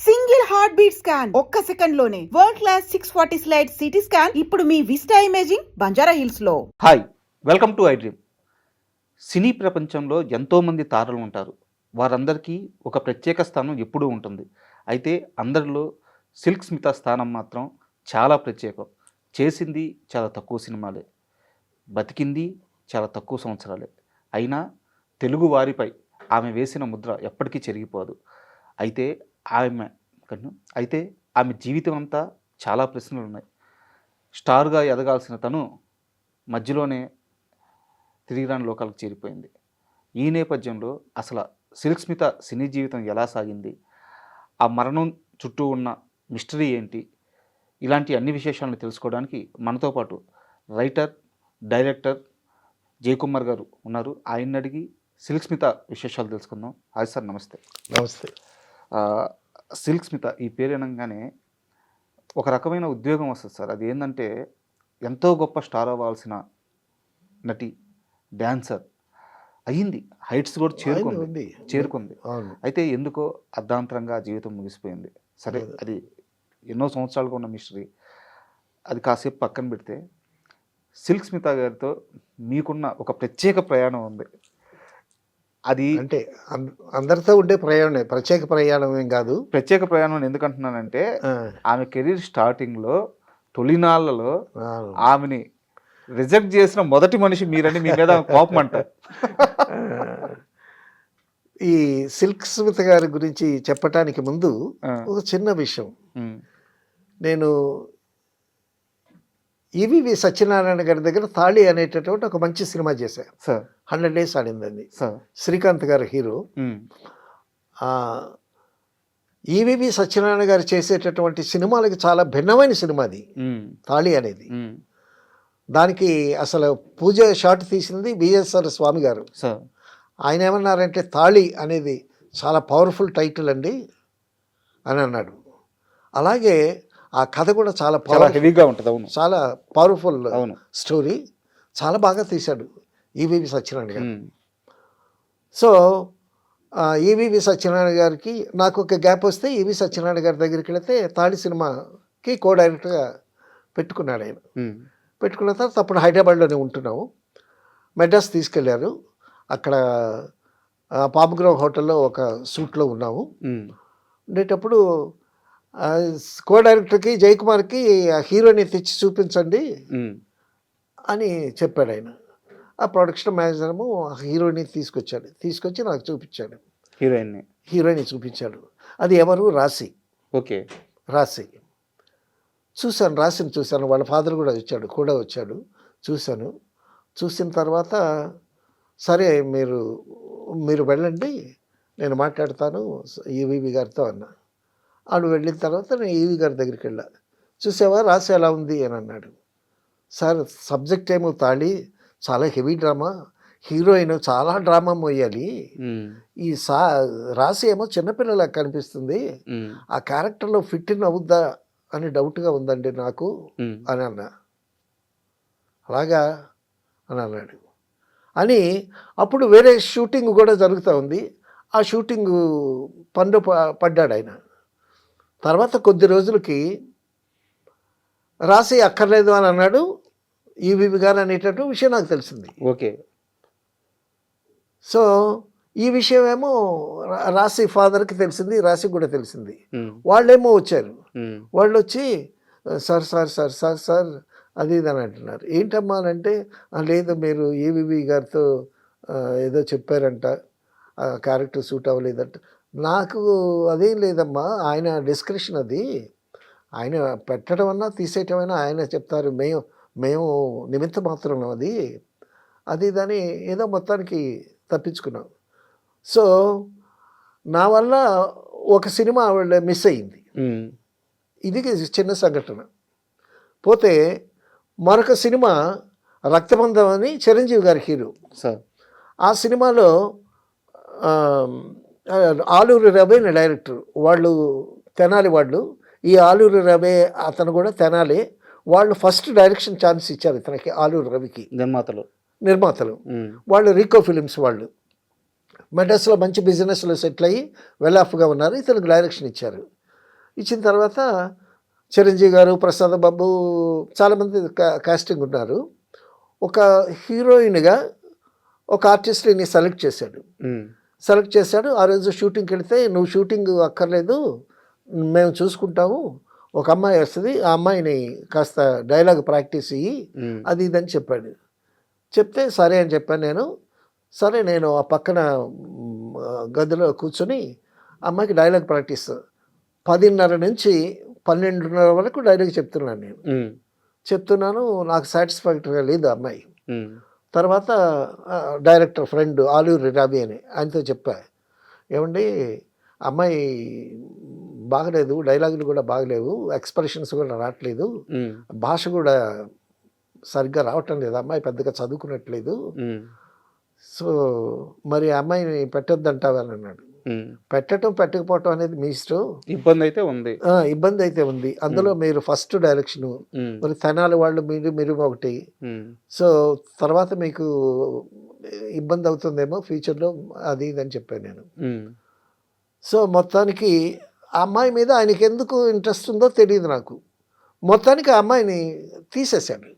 Single heart beat scan ఒక్క second లోనే world class 640 slice CT scan ఇప్పుడు మీ విస్టా ఇమేజింగ్ బంజారా హిల్స్ లో. Hi, welcome to iDream. సినీ ప్రపంచంలో ఎంతోమంది తారలు ఉంటారు. వారందరికీ ఒక ప్రత్యేక స్థానం ఎప్పుడూ ఉంటుంది. అయితే అందరిలో సిల్క్ స్మిత స్థానం మాత్రం చాలా ప్రత్యేకం. చేసింది చాలా తక్కువ సినిమాలే, బతికింది చాలా తక్కువ సంవత్సరాలే. అయినా తెలుగు వారిపై ఆమె వేసిన ముద్ర ఎప్పటికీ చెరిగిపోదు. అయితే ఆమె జీవితం అంతా చాలా ప్రశ్నలు ఉన్నాయి. స్టార్గా ఎదగాల్సిన తను మధ్యలోనే తిరిగి రాని లోకాలకు చేరిపోయింది. ఈ నేపథ్యంలో అసలు సిల్క్ స్మిత సినీ జీవితం ఎలా సాగింది, ఆ మరణం చుట్టూ ఉన్న మిస్టరీ ఏంటి, ఇలాంటి అన్ని విశేషాలను తెలుసుకోవడానికి మనతో పాటు రైటర్, డైరెక్టర్ జయకుమార్ గారు ఉన్నారు. ఆయన్ని అడిగి సిల్క్ స్మిత విశేషాలు తెలుసుకుందాం. హాయ్ సార్, నమస్తే. నమస్తే. సిల్క్ స్మిత ఈ పేరు అనగానే ఒక రకమైన ఉద్యోగం వస్తుంది సార్. అది ఏంటంటే ఎంతో గొప్ప స్టార్ అవ్వాల్సిన నటి, డ్యాన్సర్ అయ్యింది, హైట్స్ కూడా చేరుకుంది. అయితే ఎందుకో అర్ధాంతరంగా జీవితం ముగిసిపోయింది. సరే, అది ఎన్నో సంవత్సరాలుగా ఉన్న మిస్టరీ. అది కాసేపు పక్కన పెడితే సిల్క్ స్మిత గారితో మీకున్న ఒక ప్రత్యేక ప్రయాణం ఉంది. అది అంటే అందరితో ఉండే ప్రయాణమే, ప్రత్యేక ప్రయాణం ఏం కాదు. ప్రత్యేక ప్రయాణం ఎందుకంటున్నానంటే ఆమె కెరీర్ స్టార్టింగ్లో తొలినాళ్లలో ఆమెని రిజెక్ట్ చేసిన మొదటి మనిషి మీరని మీ మీద కోపం అంటారు. ఈ సిల్క్ స్మిత గారి గురించి చెప్పటానికి ముందు ఒక చిన్న విషయం. నేను ఈవీవి సత్యనారాయణ గారి దగ్గర తాళి అనేటటువంటి ఒక మంచి సినిమా చేశాను. 100 days ఆడిందండి. శ్రీకాంత్ గారు హీరో. ఈవీవి సత్యనారాయణ గారు చేసేటటువంటి సినిమాలకి చాలా భిన్నమైన సినిమా అది తాళి అనేది. దానికి అసలు పూజ షాట్ తీసింది బిఎస్ఆర్ స్వామి గారు. ఆయన ఏమన్నారంటే తాళి అనేది చాలా పవర్ఫుల్ టైటిల్ అండి అని అన్నాడు. అలాగే ఆ కథ కూడా చాలా హెవీగా ఉంటుంది. అవును, చాలా పవర్ఫుల్ స్టోరీ, చాలా బాగా తీశాడు ఈవీవి సత్యనారాయణ గారు. సో ఈవీవి సత్యనారాయణ గారికి నాకు ఒక గ్యాప్ వస్తే ఈవి సత్యనారాయణ గారి దగ్గరికి వెళితే తాళి సినిమాకి కో డైరెక్టర్గా పెట్టుకున్నాడు ఆయన. పెట్టుకున్న తర్వాత అప్పుడు హైదరాబాద్లోనే ఉంటున్నాము. మెడ్రాస్ తీసుకెళ్లారు. అక్కడ పాపగ్రౌండ్ హోటల్లో ఒక సూట్లో ఉన్నాము. ఉండేటప్పుడు కో డైరెక్టర్కి జయకుమార్కి హీరోని తెచ్చి చూపించండి అని చెప్పాడు ఆయన. ఆ ప్రొడక్షన్ మేనేజర్ము హీరోయిన్ తీసుకొచ్చి నాకు చూపించాడు. హీరోయిన్ చూపించాడు. అది ఎవరు? రాశి. ఓకే, రాశి రాశిని చూశాను. వాళ్ళ ఫాదర్ కూడా వచ్చాడు. చూసిన తర్వాత సరే మీరు వెళ్ళండి, నేను మాట్లాడతాను ఈవీవి గారితో అన్నా. ఆడు వెళ్ళిన తర్వాత నేను ఈవీ గారి దగ్గరికి వెళ్ళా. చూసావా రాశి ఎలా ఉంది అని అన్నాడు. సార్, సబ్జెక్ట్ ఏమో తాళి, చాలా హెవీ డ్రామా, హీరోయిన్ చాలా డ్రామా మోయాలి. ఈ రాశి ఏమో చిన్నపిల్లలకు కనిపిస్తుంది, ఆ క్యారెక్టర్లో ఫిట్ ఇన్ అవుద్దా అని డౌట్గా ఉందండి నాకు అని అన్నా. అలాగా అని అన్నాడు. అని అప్పుడు వేరే షూటింగ్ కూడా జరుగుతూ ఉంది. ఆ షూటింగ్ పనిలో పడ్డాడు ఆయన. తర్వాత కొద్ది రోజులకి రాసి అక్కర్లేదు అని అన్నాడు ఈవీవి గారు అనేటట్టు విషయం నాకు తెలిసింది. ఓకే. సో ఈ విషయం ఏమో రాశి ఫాదర్కి తెలిసింది, రాశి కూడా తెలిసింది. వాళ్ళేమో వచ్చారు. వాళ్ళు వచ్చి సార్ అది ఇది అని అంటున్నారు. ఏంటమ్మా అని అంటే, లేదు మీరు ఈవీవి గారితో ఏదో చెప్పారంట, క్యారెక్టర్ సూట్ అవ్వలేదంట. నాకు అదేం లేదమ్మా, ఆయన డిస్క్రిప్షన్ అది, ఆయన పెట్టడం అన్నా తీసేయటం అయినా ఆయన చెప్తారు, మేము నిమిత్త మాత్రం అది దాన్ని ఏదో మొత్తానికి తప్పించుకున్నాం. సో నా వల్ల ఒక సినిమా ఆవిడ మిస్ అయ్యింది. ఇది చిన్న సంఘటన. పోతే మరొక సినిమా రక్తబంధం అని చిరంజీవి గారి హీరో. ఆ సినిమాలో ఆలూరి రవి డైరెక్టర్, వాళ్ళు తెనాలి వాళ్ళు. ఈ ఆలూరి రవి అతను కూడా తెనాలి. వాళ్ళు ఫస్ట్ డైరెక్షన్ ఛాన్స్ ఇచ్చారు ఇతనికి, ఆలూరి రవికి. నిర్మాతలు వాళ్ళు రీకో ఫిలిమ్స్ వాళ్ళు. మెడ్రాస్లో మంచి బిజినెస్లో సెటిల్ అయ్యి వెల్ ఆఫ్గా ఉన్నారు. ఇతనికి డైరెక్షన్ ఇచ్చారు. ఇచ్చిన తర్వాత చిరంజీవి గారు, ప్రసాద్ బాబు చాలామంది కాస్టింగ్ ఉన్నారు. ఒక హీరోయిన్‌గా ఒక ఆర్టిస్ట్‌ని సెలెక్ట్ చేశాడు. సెలెక్ట్ చేశాడు. ఆ రోజు షూటింగ్‌కి వెళితే, "నువ్వు షూటింగ్ అక్కర్లేదు, మేము చూసుకుంటాము. ఒక అమ్మాయి వస్తది. ఆ అమ్మాయిని కాస్త డైలాగ్ ప్రాక్టీస్ ఇయ్యి" అది ఇది అని చెప్పాడు. చెప్తే సరే అని చెప్పాను నేను. సరే నేను ఆ పక్కన గదిలో కూర్చొని అమ్మాయికి డైలాగ్ ప్రాక్టీస్ 10:30 నుంచి 12:30 వరకు డైలాగ్ చెప్తున్నాను నేను. చెప్తున్నాను. నాకు సాటిస్ఫాక్టరీగా లేదు ఆ అమ్మాయి. తర్వాత డైరెక్టర్ ఫ్రెండ్ ఆలూరి రవి అని ఆయనతో చెప్పా. ఏమండి అమ్మాయి బాగలేదు, డైలాగులు కూడా బాగలేవు, ఎక్స్‌ప్రెషన్స్ కూడా రావట్లేదు, భాష కూడా సరిగ్గా రావటం లేదు, అమ్మాయి పెద్దగా చదువుకున్నట్లేదు. సో మరి ఆ అమ్మాయిని పెట్టొద్దంటావా అని అన్నాడు. పెట్టడం పెట్టకపోవటం అనేది మీ ఇష్టం. ఇబ్బంది అయితే ఉంది. ఇబ్బంది అయితే ఉంది. అందులో మీరు ఫస్ట్ డైరెక్షను, మరి తెనాలి వాళ్ళు మీరు ఒకటి. సో తర్వాత మీకు ఇబ్బంది అవుతుందేమో ఫ్యూచర్లో, అది ఇది అని చెప్పాను నేను. సో మొత్తానికి ఆ అమ్మాయి మీద ఆయనకి ఎందుకు ఇంట్రెస్ట్ ఉందో తెలియదు నాకు. మొత్తానికి ఆ అమ్మాయిని తీసేశాడు.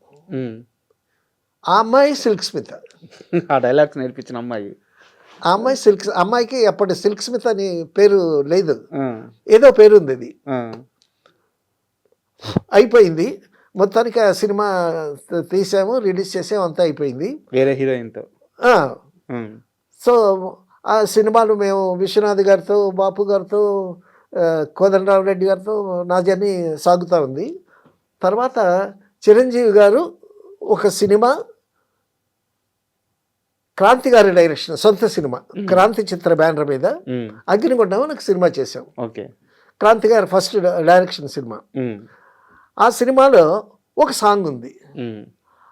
ఆ అమ్మాయి సిల్క్ స్మిత. ఆ డైలాగ్స్ నేర్పించిన అమ్మాయి. ఆ అమ్మాయి అమ్మాయికి అప్పటి సిల్క్ స్మిత్ అని పేరు లేదు, ఏదో పేరు ఉంది. అది అయిపోయింది. మొత్తానికి ఆ సినిమా తీసాము, రిలీజ్ చేసాము, అంతా అయిపోయింది వేరే హీరోయిన్తో. సో ఆ సినిమాలు మేము విశ్వనాథ్ గారితో, బాపు గారితో, కోదండరామరెడ్డి గారితో నా జర్నీ సాగుతూ ఉంది. తర్వాత చిరంజీవి గారు ఒక సినిమా, క్రాంతి గారి డైరెక్షన్, సొంత సినిమా, క్రాంతి చిత్ర బ్యానర్ మీద అగ్నిగుండం అని ఒక సినిమా చేసాం. క్రాంతి గారి ఫస్ట్ డైరెక్షన్ సినిమా. ఆ సినిమాలో ఒక సాంగ్ ఉంది.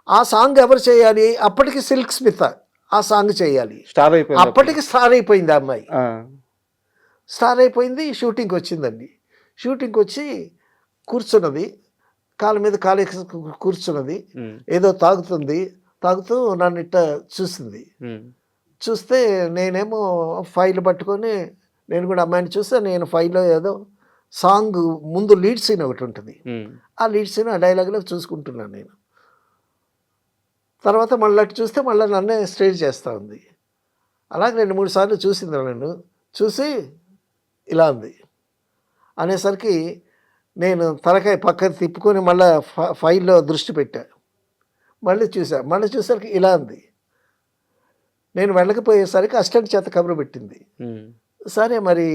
ఆ సాంగ్ ఎవరు చేయాలి? అప్పటికి సిల్క్ స్మిత ఆ సాంగ్ చేయాలి. అప్పటికి స్టార్ అయిపోయింది ఆ అమ్మాయి. స్టార్ అయిపోయింది. షూటింగ్కి వచ్చిందండి. షూటింగ్కి వచ్చి కూర్చున్నది, కాళ్ళ మీద కాలు కూర్చున్నది, ఏదో తాగుతూ నన్ను ఇట్ట చూసింది. చూస్తే నేనేమో ఫైల్ పట్టుకొని నేను కూడా అమ్మాయిని చూస్తే, నేను ఫైల్లో ఏదో సాంగ్ ముందు లీడ్ సీన్ ఒకటి ఉంటుంది, ఆ లీడ్ సీన్ ఆ డైలాగ్లో చూసుకుంటున్నాను నేను. తర్వాత మళ్ళీ అటు చూస్తే మళ్ళీ నన్నే స్టేజ్ చేస్తూ ఉంది. అలాగే 2-3 సార్లు చూసింది. నన్ను చూసి ఇలా ఉంది అనేసరికి నేను తలకాయ పక్కన తిప్పుకొని మళ్ళీ ఫైల్లో దృష్టి పెట్టా. మళ్ళీ చూసరికి ఇలా ఉంది. నేను వెళ్ళకపోయేసరికి అసిస్టెంట్ చేత కబురు పెట్టింది. సరే మరి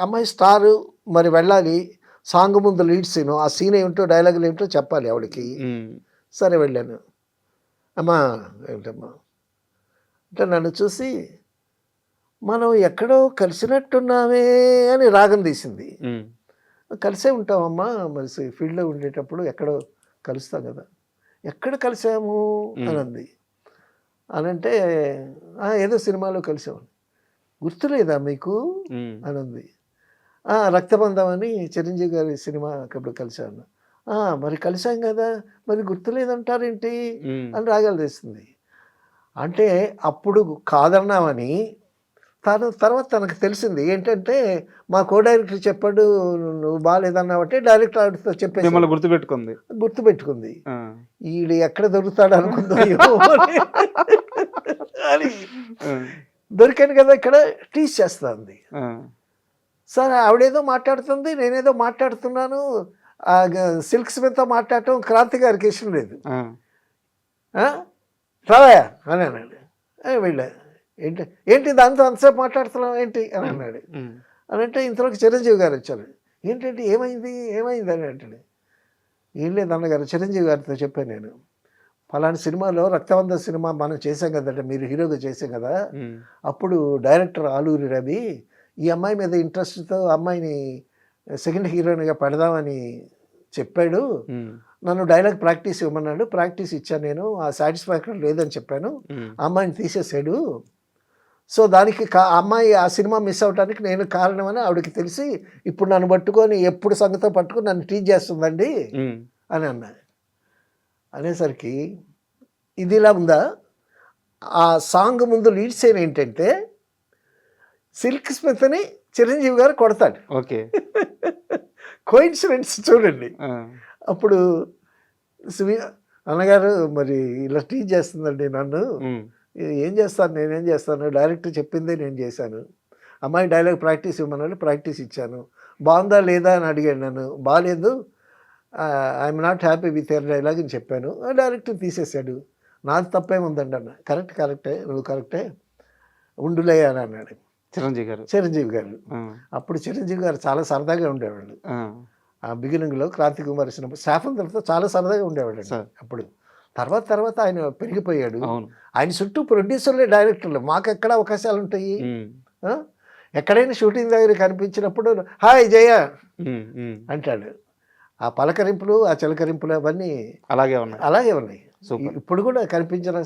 అమ్మాయి స్టారు, మరి వెళ్ళాలి, సాంగ్ ముందు లీడ్ సీను, ఆ సీన్ ఏమిటో డైలాగులు ఏమిటో చెప్పాలి ఆవిడకి. సరే వెళ్ళాను. అమ్మా ఏమిటమ్మా అంటే నన్ను చూసి, మనం ఎక్కడో కలిసినట్టున్నామే అని రాగం తీసింది. కలిసే ఉంటామమ్మా, మరి ఫీల్డ్లో ఉండేటప్పుడు ఎక్కడో కలుస్తాం కదా, ఎక్కడ కలిసాము అని అంది. అనంటే ఏదో సినిమాలో కలిసామని. గుర్తులేదా మీకు అని అంది. రక్తబంధం అని చిరంజీవి గారి సినిమా అప్పుడు కలిసాను. మరి కలిసాం కదా, మరి గుర్తులేదంటారేంటి అని రాగాలు తీస్తుంది. అంటే అప్పుడు కాదన్నామని తర్వాత తనకు తెలిసింది ఏంటంటే, మా కో డైరెక్టర్ చెప్పాడు నువ్వు బాగాలేదన్నావంటే డైరెక్టర్ ఆవిడతో చెప్పేసి గుర్తుపెట్టుకుంది. ఈడు ఎక్కడ దొరుకుతాడు అనుకుందో అని. దొరికాను కదా ఇక్కడ, టీచ్ చేస్తుంది. సరే ఆవిడేదో మాట్లాడుతుంది, నేనేదో మాట్లాడుతున్నాను. సిల్క్ స్మిత్తో మాట్లాడటం క్రాంతి గారికి ఇష్టం లేదు. రావయా అని అన్నాడు. వెళ్ళా. ఏంటి దాంతో అంతసేపు మాట్లాడుతున్నావు ఏంటి అని అన్నాడు. అని అంటే ఇంతలోకి చిరంజీవి గారు వచ్చారు. ఏంటంటే ఏమైంది అని అంటాడు. ఏం లేదు అన్నగారు, చిరంజీవి గారితో చెప్పాను నేను, ఫలాని సినిమాలో రక్తబంధ సినిమా మనం చేసాం కదంటే, మీరు హీరోగా చేసాం కదా, అప్పుడు డైరెక్టర్ ఆలూరి రవి ఈ అమ్మాయి మీద ఇంట్రెస్ట్తో అమ్మాయిని సెకండ్ హీరోయిన్గా పెడదామని చెప్పాడు. నన్ను డైలాగ్ ప్రాక్టీస్ ఇవ్వమన్నాడు, ప్రాక్టీస్ ఇచ్చాను నేను, ఆ సాటిస్ఫాక్టరీ లేదని చెప్పాను, అమ్మాయిని తీసేసాడు. సో దానికి అమ్మాయి ఆ సినిమా మిస్ అవడానికి నేను కారణమని ఆవిడకి తెలిసి ఇప్పుడు నన్ను పట్టుకొని ఎప్పుడు సంగతో పట్టుకొని నన్ను టీచ్ చేస్తుందండి అని అన్నా. అనేసరికి ఇది ఇలా ఉందా. ఆ సాంగ్ ముందు లీడ్ సీన్ ఏంటంటే, సిల్క్ స్మిత్ని చిరంజీవి గారు కొడతాడు. కోయిన్సిడెన్స్ చూడండి. ఆ, అప్పుడు సుమి అన్నగారు మరి ఇలా టీచ్ చేస్తుందండి నన్ను. ఉమ్, ఏం చేస్తాను, నేనేం చేస్తాను, డైరెక్టర్ చెప్పిందే నేను చేశాను. అమ్మాయి డైలాగ్ ప్రాక్టీస్ ఇవ్వమన్నాడు, ప్రాక్టీస్ ఇచ్చాను. బాగుందా లేదా అని అడిగాడు నన్ను. బాగాలేదు, I'm not happy with your dialogue అని చెప్పాను. డైరెక్టర్ తీసేశాడు. నాది తప్పేముందండి అన్న. కరెక్టే, నువ్వు కరెక్టే, ఉండులే అని అన్నాడు చిరంజీవి గారు. చిరంజీవి గారు. ఆ, అప్పుడు చిరంజీవి గారు చాలా సరదాగా ఉండేవాళ్ళు. ఆ, ఆ బిగినింగ్లో క్రాంతి కుమార్ సినిమా స్టాఫ్ అందరితో చాలా సరదాగా ఉండేవాడు సార్. అప్పుడు. తర్వాత ఆయన పెరిగిపోయాడు. అవును. ఆయన చుట్టూ ప్రొడ్యూసర్లే, డైరెక్టర్లు. మాకెక్కడ అవకాశాలు ఉంటాయి? ఉమ్, ఆ? ఎక్కడైనా షూటింగ్ దగ్గర కనిపించినప్పుడు హాయ్ జయ ఉమ్, ఉమ్, అంటాడు. ఆ పలకరింపులు, ఆ చిలకరింపులు అవన్నీ అలాగే ఉన్నాయి. అలాగే ఉన్నాయి. సూపర్. ఇప్పుడు కూడా కనిపించిన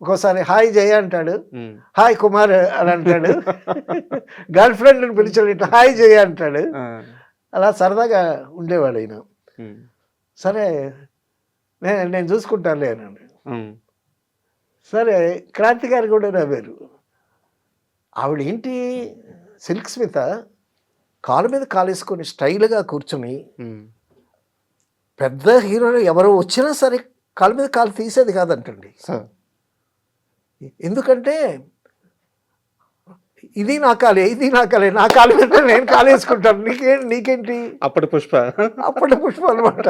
ఒక్కోసారి హాయ్ జయ అంటాడు, ఉమ్, హాయ్ కుమార్ అని అంటాడు. గర్ల్ ఫ్రెండ్ని పిలిచాడు, హాయ్ జయ అంటాడు. ఆ, అలా సరదాగా ఉండేవాడు ఆయన. ఉమ్, సరే నేను చూసుకుంటానులే అన్నాడు. ఉమ్, సరే క్రాంతి గారు కూడా నవ్వారు. ఆవిడ ఏంటి, సిల్క్ స్మిత కాలు మీద కాలేసుకొని స్టైల్గా కూర్చుని, ఉమ్, పెద్ద హీరోలు ఎవరు వచ్చినా సరే కాలు మీద కాలు తీసేది కాదంటండి. సార్. ఎందుకంటే ఇది నా కాలే, నా కాలు మీద నేను కాలేసుకుంటాను, నీకేంటి. అప్పటి పుష్ప. అప్పటి పుష్ప అనమాట.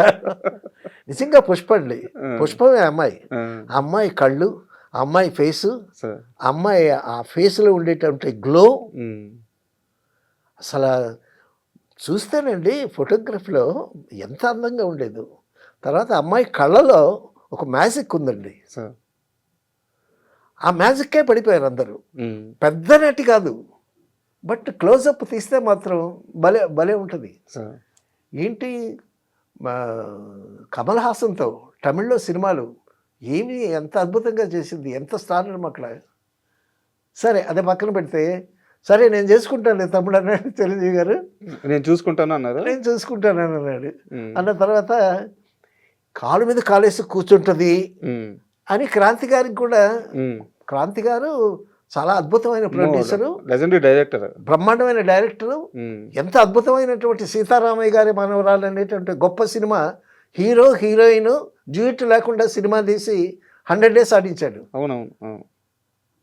నిజంగా పుష్ప అండి. పుష్పమే అమ్మాయి. ఆ, ఆ అమ్మాయి కళ్ళు, ఆ అమ్మాయి ఫేసు, సార్. ఆ అమ్మాయి ఆ ఫేస్లో ఉండేటువంటి గ్లో ఉమ్, అసలు చూస్తేనండి ఫోటోగ్రఫీలో ఎంత అందంగా ఉండేదో. తర్వాత అమ్మాయి కళ్ళలో ఒక మ్యాజిక్ ఉందండి. సార్. ఆ మ్యాజిక్కే పడిపోయారు అందరూ. ఉమ్, పెద్ద నటి కాదు, బట్ క్లోజప్ తీస్తే మాత్రం భలే ఉంటుంది. సార్. ఏంటి, కమల్ హాసన్తో తమిళ్లో సినిమాలు ఏమి ఎంత అద్భుతంగా చేసింది, ఎంత స్టార్ అక్కడ. సరే అదే పక్కన పెడితే, సరే నేను చేసుకుంటాను తమ్ముడు అన్నాడు చిరంజీవి గారు. నేను చూసుకుంటాను అన్నారు. నేను చూసుకుంటాను అన్నాడు. ఉమ్, అన్న తర్వాత కాలు మీద కాలేసి కూర్చుంటుంది ఉమ్, అని క్రాంతి గారికి కూడా. ఉమ్, క్రాంతి గారు చాలా అద్భుతమైన ప్రొడ్యూసరు, లెజెండరీ డైరెక్టర్. బ్రహ్మాండమైన డైరెక్టరు. ఉమ్, ఎంత అద్భుతమైనటువంటి సీతారామయ్య గారి మనవరాలు అనేటువంటి గొప్ప సినిమా, హీరో హీరోయిన్ డ్యూట్ లేకుండా సినిమా తీసి 100 days ఆడించాడు. అవునవును. అవును.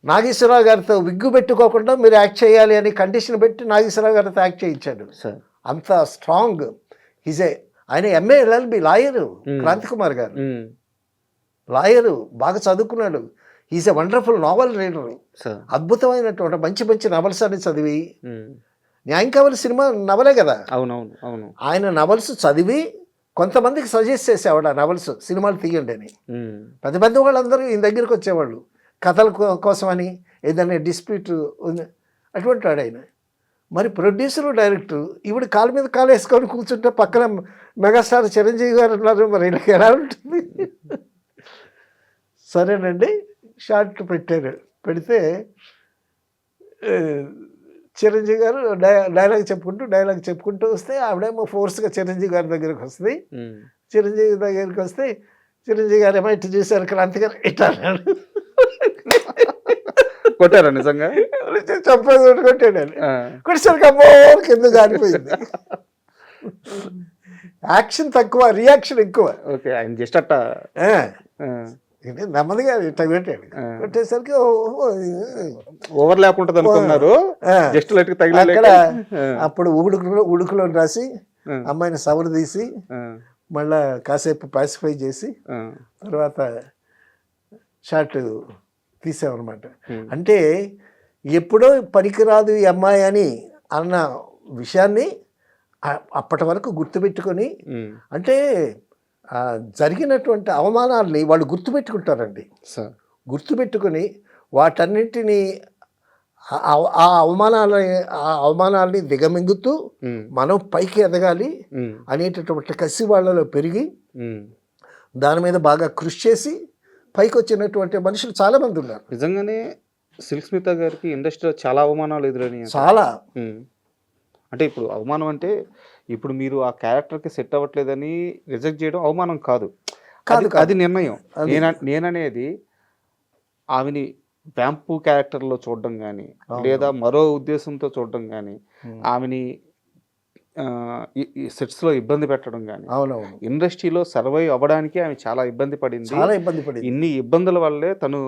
నాగేశ్వరరావు గారితో విగ్గు పెట్టుకోకుండా మీరు యాక్ట్ చేయాలి అని కండిషన్ పెట్టి నాగేశ్వరరావు గారితో యాక్ట్ చేయించాడు. సార్. అంత స్ట్రాంగ్. ఆయన MA LLB lawyer Kranthi Kumar garu. Um, lawyer, బాగా చదువుకున్నాడు. Is a wonderful novel reader. Sir. అద్భుతమైనటువంటి మంచి నవల్స్ అని చదివి, ఉమ్, న్యాయం కావాలి సినిమా నవలే కదా, అవునవును. అవును. ఆయన నవల్స్ చదివి కొంతమందికి సజెస్ట్ చేసేవాడు ఆ నవల్స్ సినిమాలు తీయండి అని. ఉమ్, పెద్ద వాళ్ళందరూ ఈయన దగ్గరికి వచ్చేవాళ్ళు కథల కోసమని, ఏదైనా డిస్ప్యూట్ ఉంది అటువంటి వాడు ఆయన. మరి ప్రొడ్యూసరు, డైరెక్టర్ ఈవిడ కాలు మీద కాలు వేసుకొని కూర్చుంటే పక్కన మెగాస్టార్ చిరంజీవి గారు ఉన్నారు. మరి వీళ్ళకి ఎలా ఉంటుంది? సరేనండి, షార్ట్ పెట్టారు. పెడితే చిరంజీవి గారు డైలాగ్ చెప్పుకుంటూ వస్తే ఆవిడేమో ఫోర్స్గా చిరంజీవి గారి దగ్గరికి వస్తుంది. ఉమ్, చిరంజీవి దగ్గరికి వస్తే చిరంజీవి గారు ఏమో ఇటు చూశారు, క్రాంతి గారు ఇట్లా అన్నాడు. కొట్టారా నిజంగా? చెప్పేది కొట్టాడు. ఆ, కొట్టేసరికి అమ్మో కింద జారిపోయింది. యాక్షన్ తక్కువ, రియాక్షన్ ఎక్కువ. ఓకే. ఆయన జస్ట్ అట్ట. ఆ, ఆ, ఇది నెమ్మదిగా ఇట్లా కొట్టాడు. కొట్టేసరికి ఓవర్ ల్యాప్ ఉంటుంది అనుకున్నారు. ఆ, జస్ట్ లైట్ తగిలి అక్కడ అప్పుడు ఉడుకులో రాసి అమ్మాయిని సవరు తీసి మళ్ళా కాసేపు పాసిఫై చేసి తర్వాత షార్ట్ తీసామన్నమాట. అంటే ఎప్పుడో పనికిరాదు ఈ అమ్మాయి అని అన్న విషయాన్ని అప్పటి వరకు గుర్తుపెట్టుకొని, అంటే జరిగినటువంటి అవమానాల్ని వాళ్ళు గుర్తుపెట్టుకుంటారండి. గుర్తుపెట్టుకొని వాటన్నింటినీ ఆ అవమానాల్ని దిగమింగుతూ మనం పైకి ఎదగాలి అనేటటువంటి కసి వాళ్ళలో పెరిగి దాని మీద బాగా కృషి చేసి పైకి వచ్చినటువంటి మనుషులు చాలా మంది ఉన్నారు. నిజంగానే సిల్క్ స్మిత గారికి ఇండస్ట్రీలో చాలా అవమానాలు ఎదురని. చాలా అంటే ఇప్పుడు అవమానం అంటే ఇప్పుడు మీరు ఆ క్యారెక్టర్కి సెట్ అవ్వట్లేదని రిజెక్ట్ చేయడం అవమానం కాదు, అది నిర్ణయం. నేననేది ఆమెని వ్యాంపు క్యారెక్టర్లో చూడడం కానీ లేదా మరో ఉద్దేశంతో చూడడం కానీ ఆమెని ఈ సెట్స్లో ఇబ్బంది పెట్టడం కానీ అవునవును, ఇండస్ట్రీలో సర్వైవ్ అవ్వడానికి ఆమె చాలా ఇబ్బంది పడింది. చాలా ఇబ్బంది పడింది. ఇన్ని ఇబ్బందుల వల్లే తను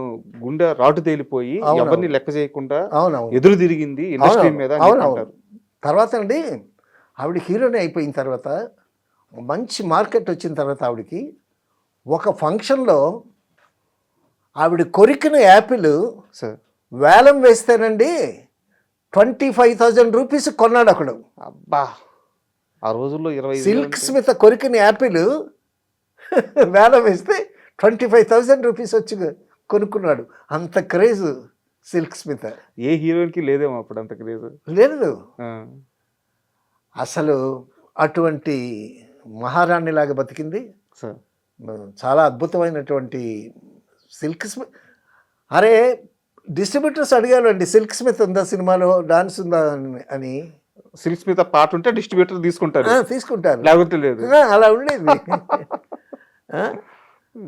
గుండె రాటు తేలిపోయి అవునవును. ఎవరిని లెక్క చేయకుండా అవునవును, ఎదురు తిరిగింది ఇండస్ట్రీ మీద అని అవునవును. అంటారు. తర్వాత అండి ఆవిడ హీరోయిన్ అయిపోయిన తర్వాత మంచి మార్కెట్ వచ్చిన తర్వాత ఆవిడకి ఒక ఫంక్షన్లో ఆవిడ కొరికిన యాపిల్ సార్ వేలం వేస్తేనండి 25,000 రూపీస్ కొన్నాడు ఒకడు. అబ్బా, ఆ రోజుల్లో 20 సిల్క్ స్మిత కొరికిన యాపిల్ వేలం వేస్తే 25,000 రూపీస్ వచ్చి కొనుక్కున్నాడు. అంత క్రేజ్ సిల్క్ స్మిత. ఏ హీరోయిన్కి లేదేమో అప్పుడు అంత క్రేజ్. లేదు అసలు, అటువంటి మహారాణిలాగా బతికింది. సార్ చాలా అద్భుతమైనటువంటి సిల్క్ స్మిత్. అరే డిస్ట్రిబ్యూటర్స్ అడిగారండి, సిల్క్ స్మిత్ ఉందా సినిమాలో, డాన్స్ ఉందా అని. సిల్క్ స్మిత పాట ఉంటే డిస్ట్రిబ్యూటర్ తీసుకుంటారు, తీసుకుంటారు, లేకపోతే లేదు. అలా ఉండేది.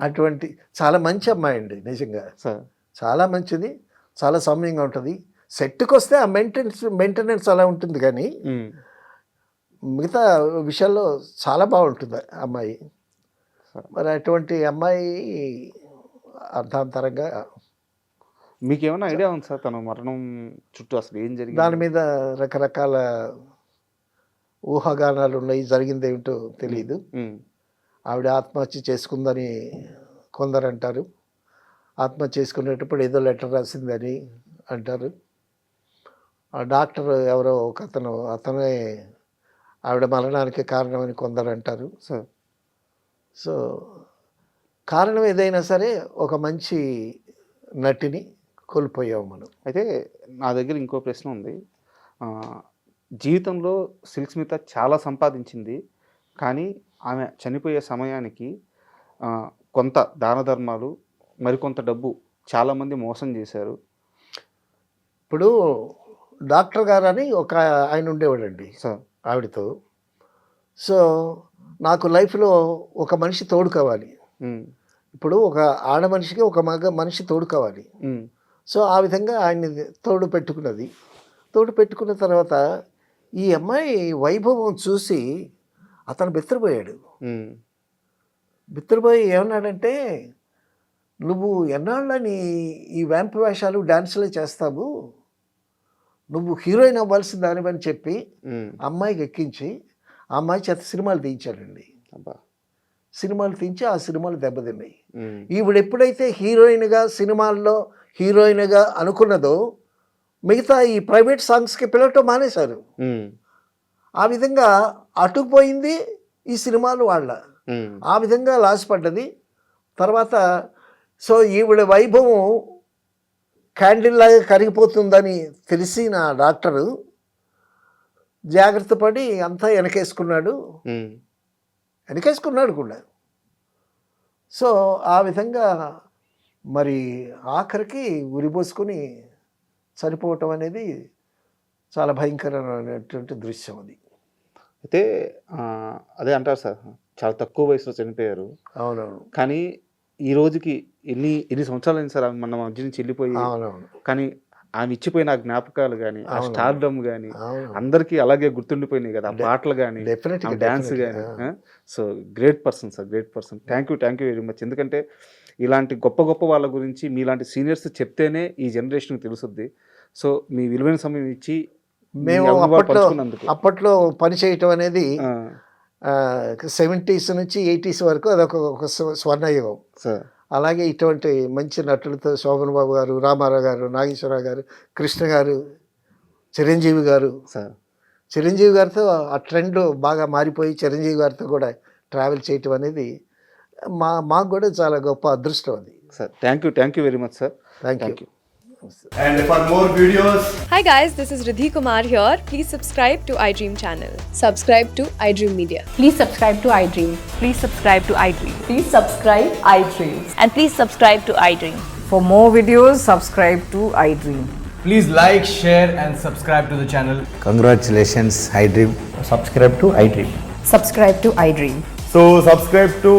అటువంటి చాలా మంచి అమ్మాయి అండి నిజంగా, సార్ చాలా మంచిది, చాలా సౌమ్యంగా ఉంటుంది. సెట్కి వస్తే ఆ మెయింటెనెన్స్ అలా ఉంటుంది, కానీ మిగతా విషయాల్లో చాలా బాగుంటుంది అమ్మాయి. మరి అటువంటి అమ్మాయి అర్ధాంతరంగా. మీకు ఏమైనా ఐడియా ఉంది సార్ తన మరణం చుట్టూ అసలు ఏం జరిగింది? దాని మీద రకరకాల ఊహాగానాలు ఉన్నాయి, జరిగింది ఏమిటో తెలియదు. ఆవిడ ఆత్మహత్య చేసుకుందని కొందరు అంటారు, ఆత్మహత్య చేసుకునేటప్పుడు ఏదో లెటర్ రాసిందని అంటారు. ఆ డాక్టర్ ఎవరో ఒక అతనే ఆవిడ మరణానికి కారణమని కొందరు అంటారు. సో కారణం ఏదైనా సరే ఒక మంచి నటిని కోల్పోయాము మనం. అయితే నా దగ్గర ఇంకో ప్రశ్న ఉంది. జీవితంలో సిల్క్ స్మిత చాలా సంపాదించింది, కానీ ఆమె చనిపోయే సమయానికి కొంత దాన ధర్మాలు, మరికొంత డబ్బు చాలామంది మోసం చేశారు. ఇప్పుడు డాక్టర్ గారు అని ఒక ఆయన ఉండేవాడండి సార్ ఆవిడతో. సో నాకు లైఫ్లో ఒక మనిషి తోడు కావాలి. ఇప్పుడు ఒక ఆడ మనిషికి ఒక మగ మనిషి తోడు కావాలి. సో ఆ విధంగా ఆయన్ని తోడు పెట్టుకున్నది. తోడు పెట్టుకున్న తర్వాత ఈ అమ్మాయి వైభవం చూసి అతను బెత్తరపోయాడు. బెత్తరపోయి ఏమన్నాడంటే, నువ్వు ఎన్నాళ్ళని ఈ వ్యాంప్ వేషాలు డాన్సులే చేస్తావు, నువ్వు హీరోయిన్ అవ్వాల్సిన దానివని చెప్పి అమ్మాయికి ఎక్కించి ఆ అమ్మాయి చేత సినిమాలు తీయించాడండి. సినిమాలు తీయించి ఆ సినిమాలు దెబ్బతిన్నాయి. ఈవిడ ఎప్పుడైతే సినిమాల్లో హీరోయిన్గా అనుకున్నదో మిగతా ఈ ప్రైవేట్ సాంగ్స్కి పిలవటం మానేశారు. ఆ విధంగా అటుకుపోయింది ఈ సినిమాలు వాళ్ళ. ఆ విధంగా లాస్ పడ్డది. తర్వాత సో ఈవిడ వైభవం క్యాండిల్ లాగా కరిగిపోతుందని తెలిసి నా డాక్టరు జాగ్రత్త పడి అంతా వెనకేసుకున్నాడు కూడా. సో ఆ విధంగా మరి ఆఖరికి ఉరిపోసుకొని చనిపోవటం అనేది చాలా భయంకరమైనటువంటి దృశ్యం అది. అయితే అదే అంటారు సార్, చాలా తక్కువ వయసులో చనిపోయారు. అవునవును. కానీ ఈ రోజుకి ఎన్ని సంవత్సరాలు అయింది సార్ మన మధ్య నుంచి వెళ్ళిపోయి. అవునవును. కానీ ఆమె ఇచ్చిపోయిన ఆ జ్ఞాపకాలు కానీ, ఆ స్టార్డమ్ కానీ అందరికీ అలాగే గుర్తుండిపోయినాయి కదా, ఆ పాటలు కానీ, డాన్స్ కానీ. So great person sir, great person. Thank you very much. ఎందుకంటే ఇలాంటి గొప్ప గొప్ప వాళ్ళ గురించి మీలాంటి సీనియర్స్ చెప్తేనే ఈ జనరేషన్కి తెలుస్తుంది. సో మీ విలువైన సమయం ఇచ్చి మేము అప్పట్లో పని చేయటం అనేది 70s నుంచి 80s వరకు అదొక స్వర్ణయుగం. అలాగే ఇటువంటి మంచి నటులతో శోభన్ బాబు గారు, రామారావు గారు, నాగేశ్వరరావు గారు, కృష్ణ గారు, చిరంజీవి గారితో ఆ ట్రెండ్ బాగా మారిపోయి చిరంజీవి గారితో కూడా ట్రావెల్ చేయటం అనేది మాకు కూడా చాలా గొప్ప అదృష్టం అది. Sir thank you very much sir. Thank you. And for more videos, Hi guys, this is Riddhi Kumar here. Please subscribe to iDream channel. Subscribe to iDream Media. Please subscribe to iDream. Please subscribe to iDream. Please subscribe iDream. And please subscribe to iDream. For more videos, subscribe to iDream. please like, share and subscribe to the channel. Congratulations, iDream. Subscribe to iDream. Subscribe to iDream. So subscribe to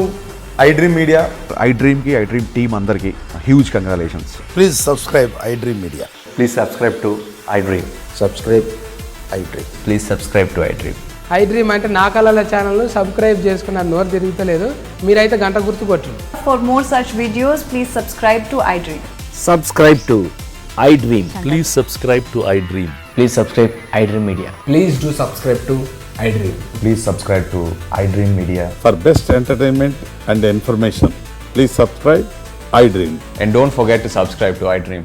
iDream Media. iDream ki iDream team andarki huge congratulations. Please subscribe iDream Media. Please subscribe to iDream. Subscribe iDream. Please subscribe to iDream. I dream అంటే నా కళల ఛానల్ను subscribe చేసుకున్న నోరు తిరుగుతలేదు. మీరైతే గంట గుర్తు కొట్టండి. For more such videos, please subscribe to iDream. Subscribe to iDream. Please subscribe to iDream. Please subscribe iDream Media. Please do subscribe to iDream. Please subscribe to iDream Media. For best entertainment and information, please subscribe iDream. And don't forget to subscribe to iDream.